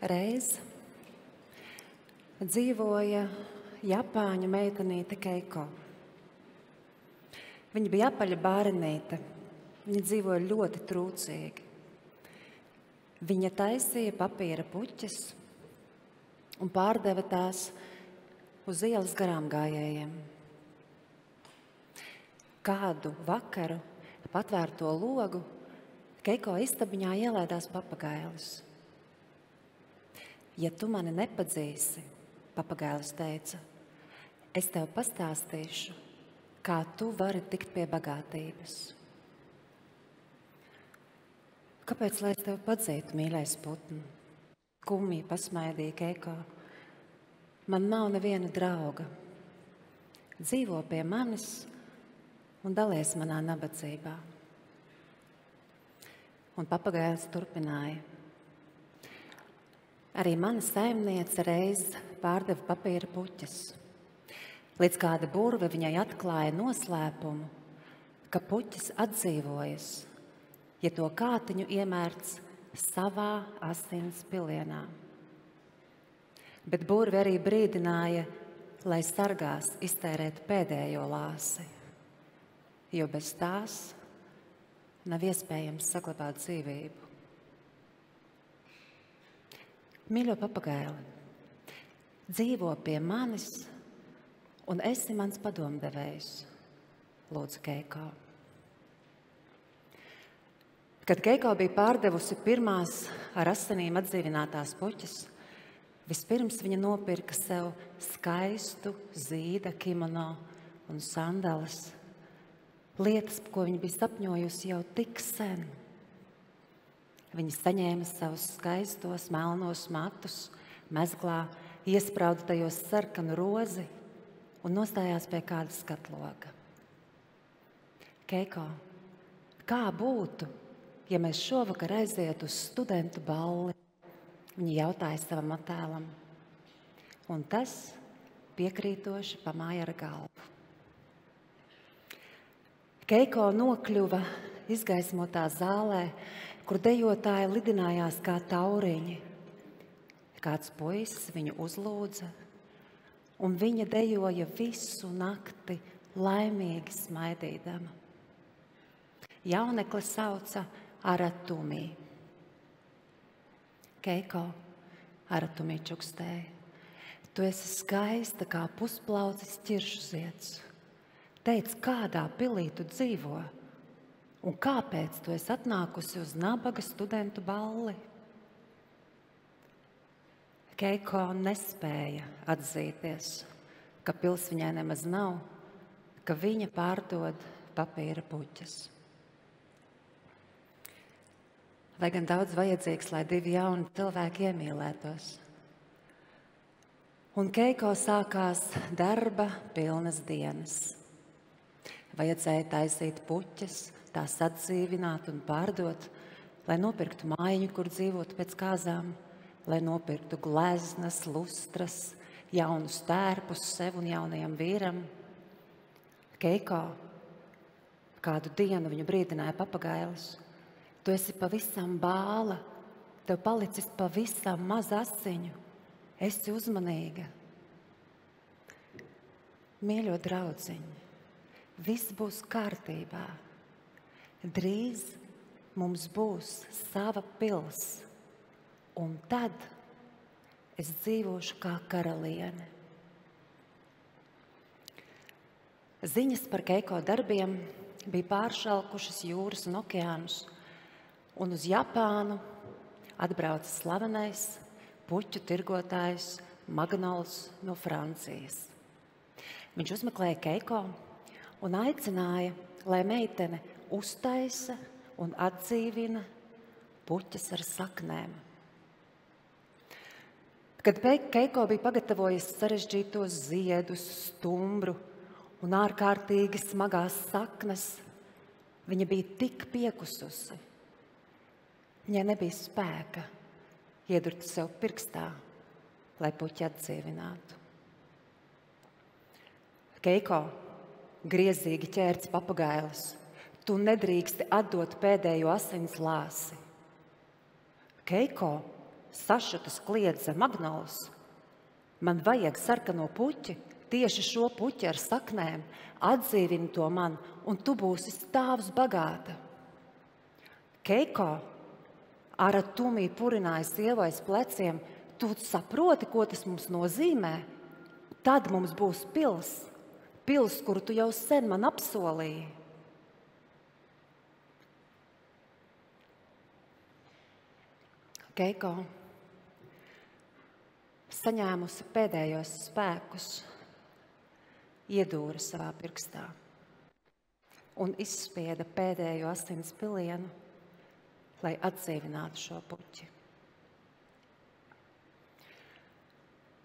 Reiz dzīvoja Japāņu meitenīte Keiko. Viņa bija apaļa bārenīte. Viņa dzīvoja ļoti trūcīgi. Viņa taisīja papīra puķes un pārdeva tās uz ielas garām gājējiem. Kādu vakaru ap atvērto logu Keiko istabiņā ielēdās papagailis. Ja tu mani nepazīsi, papagailis teica, es tev pastāstīšu, kā tu vari tikt pie bagātības. Kāpēc, lai es tevi padzītu, mīļais putni? Skumji pasmaidīja Keiko. Man nav neviena drauga. Dzīvo pie manis un dalies manā nabadzībā. Un papagailis turpināja. Arī mana saimniece reiz pārdeva papīra puķes. Līdz kāda burve viņai atklāja noslēpumu, ka puķes atdzīvojas, ja to kātiņu iemērts savā asins pilienā. Bet burve arī brīdināja, lai sargās iztērēt pēdējo lāsi, jo bez tās nav iespējams saglabāt dzīvību. Mīļo papagaili, dzīvo pie manis un esi mans padomdevējs, lūdza Keiko. Kad Keiko bija pārdevusi pirmās ar asinīm atdzīvinātās puķes, vispirms viņa nopirka sev skaistu zīda kimono un sandalas, lietas, ko viņa bija sapņojusi jau tik sen. Viņa saņēma savus skaistos melnos matus, mezglā iesprauda tajos sarkanu rozi un nostājās pie kāda skatloga. Keiko, kā būtu, ja mēs šovakar aizietu uz studentu balli? Viņa jautāja savam attēlam, un tas piekrītoši pamāja ar galvu. Keiko nokļuva izgaismotā zālē, kur dejotāji lidinājās kā tauriņi. Kāds puisis viņu uzlūdza, un viņa dejoja visu nakti laimīgi smaidīdama. Jaunekli sauca Aratumi. Keiko, Aratumi čukstēja, tu esi skaista kā pusplaucis ķiršu zieds. Teic, kādā pilī tu dzīvo? Un kāpēc tu esi atnākusi uz nabaga studentu balli? Keiko nespēja atzīties, ka pils viņai nemaz nav, ka viņa pārdod papīra puķes. Vai gan daudz vajadzīgs, lai divi jauni cilvēki iemīlētos. Un Keiko sākās darba pilnas dienas. Vajadzēja taisīt puķes, tās atdzīvināt un pārdot, lai nopirktu mājiņu, kur dzīvot pēc kāzām, lai nopirktu gleznas, lustras, jaunus tērpus sev un jaunajam vīram. Keiko, kādu dienu viņu brīdināja papagailis, tu esi pavisam bāla, tev palicis pavisam maz asiņu, esi uzmanīga. Mīļo draudziņi, viss būs kārtībā. Drīz mums būs sava pils, un tad es dzīvošu kā karaliene. Ziņas par Keiko darbiem bija pāršalkušas jūras un okeānus, un uz Japānu atbrauca slavenais puķu tirgotājs Magnols no Francijas. Viņš uzmeklēja Keiko un aicināja, lai meitene uztaisa un atdzīvina puķes ar saknēm. Kad Keiko bija pagatavojis sarežģītos ziedus, stumbru un ārkārtīgi smagās saknes, viņa bija tik piekususi. Viņai nebija spēka iedurt sev pirkstā, lai puķi atdzīvinātu. Keiko, griezīgi ķērts papagailis, tu nedrīksti atdot pēdējo asins lāsi. Keiko, sašutas kliedza magnolus. Man vajag sarkano puķi, tieši šo puķi ar saknēm, atdzīvini to man, un tu būsi stāvs bagāta. Keiko ar tumī purināja sievu aiz pleciem. Tu saproti, ko tas mums nozīmē? Tad mums būs pils, kuru tu jau sen man apsolīji. Keiko saņēmusi pēdējos spēkus, iedūra savā pirkstā un izspieda pēdējo asins pilienu, lai atdzīvinātu šo puķi.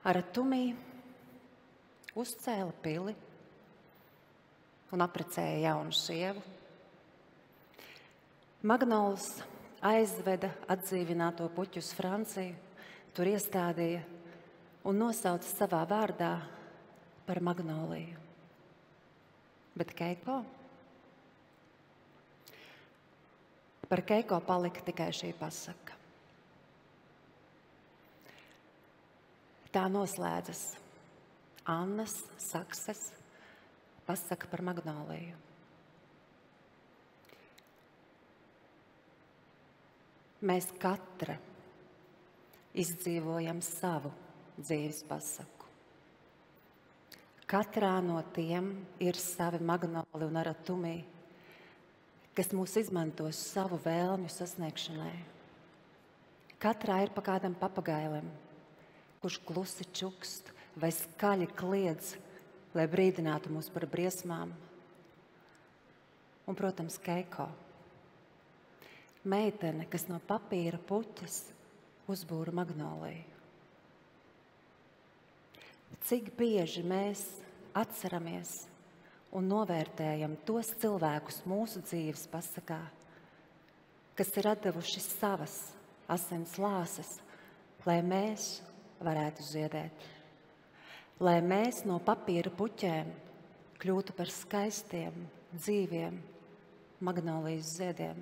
Aratumī uzcēla pili un apprecēja jaunu sievu. Magnols aizveda atdzīvināto puķu uz Franciju, tur iestādīja un nosauca savā vārdā par Magnoliju. Bet Keiko? Par Keiko palika tikai šī pasaka. Tā noslēdzas Annas Sakses pasaka par Magnoliju. Mēs katra izdzīvojam savu dzīves pasaku. Katrā no tiem ir savi magnoli un aratumī, kas mūs izmantos savu vēlmju sasniegšanai. Katrā ir pa kādam papagailim, kurš klusi čukst vai skaļi kliedz, lai brīdinātu mūs par briesmām. Un, protams, Keiko, meitene, kas no papīra puķes uzbūra magnoliju. Cik bieži mēs atceramies un novērtējam tos cilvēkus mūsu dzīves pasakā, kas ir atdevuši savas asins lāses, lai mēs varētu ziedēt, lai mēs no papīra puķēm kļūtu par skaistiem, dzīviem magnolijas ziediem.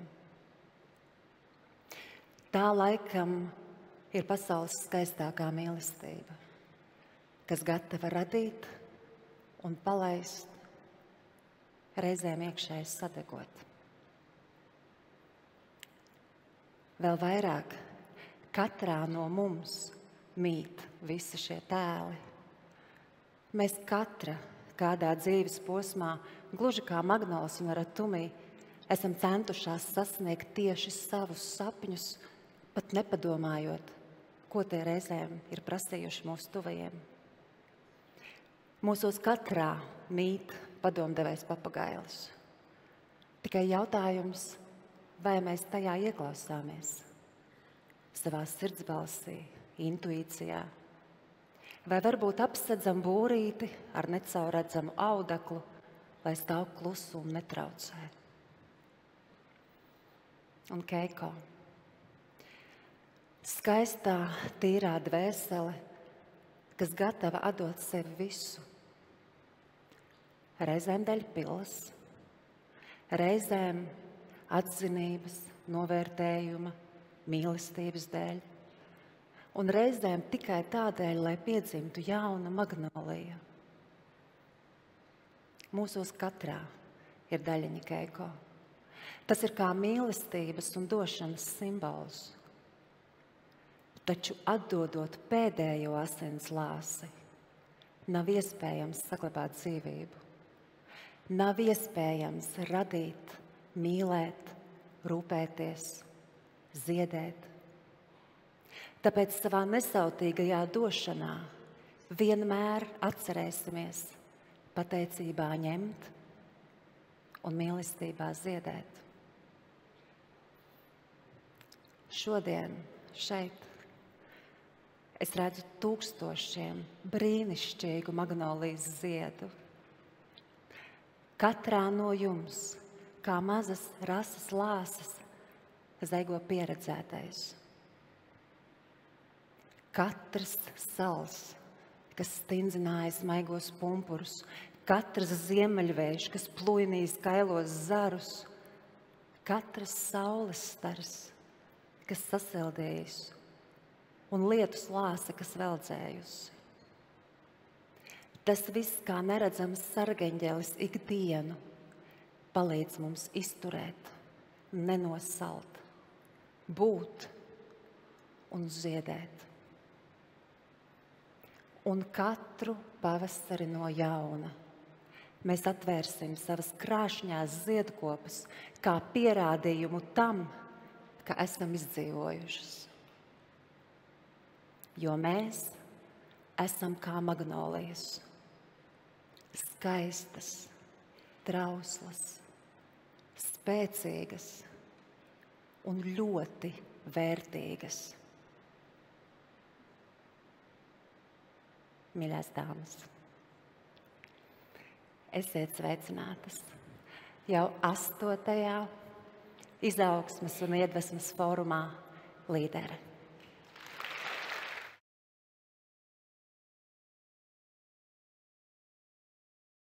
Tā laikam ir pasaules skaistākā mīlestība, kas gatava radīt un palaist, reizēm iekšēji sadegot. Vēl vairāk, katrā no mums mīt visi šie tēli. Mēs katra kādā dzīves posmā, gluži kā Magnols un Aratumī, esam centušās sasniegt tieši savus sapņus, pat nepadomājot, ko tie reizēm ir prasījuši mūsu tuvajiem. Mūsos katrā mīt padomdevējs papagailis. Tikai jautājums, vai mēs tajā ieklausāmies, savā sirdsbalsī, intuīcijā, vai varbūt apsedzam būrīti ar necauredzamu audeklu, lai stāv klusu un netraucē. Un Keiko, skaistā, tīrā dvēsele, kas gatava atdot sevi visu. Reizēm dēļ pilas, reizēm atzinības, novērtējuma, mīlestības dēļ, un reizēm tikai tādēļ, lai piedzimtu jauna magnolija. Mūsos katrā ir daļiņa Keiko. Tas ir kā mīlestības un došanas simbols. Taču atdodot pēdējo asins lāsi, nav iespējams saglabāt dzīvību. Nav iespējams radīt, mīlēt, rūpēties, ziedēt. Tāpēc savā nesautīgajā došanā vienmēr atcerēsimies pateicībā ņemt un mīlestībā ziedēt. Šodien šeit es redzu tūkstošiem brīnišķīgu magnolijas ziedu. Katrā no jums, kā mazas rases lāses, zaigo pieredzētais. Katrs sals, kas stindzināja smaigos pumpurus, katrs ziemeļvējš, kas plujinīs kailos zarus, katrs saules stars, kas sasildījis un lietu slāse, kas veldzējusi. Tas viss, kā neredzams sargeņģelis ikdienu, palīdz mums izturēt, nenosalt, būt un ziedēt. Un katru pavasari no jauna mēs atvērsim savas krāšņās ziedkopas kā pierādījumu tam, ka esam izdzīvojušas. Jo mēs esam kā magnolijas, skaistas, trauslas, spēcīgas un ļoti vērtīgas. Mīļās dāmas, esiet sveicinātas jau 8. izaugsmes un iedvesmas fórumā Līdere.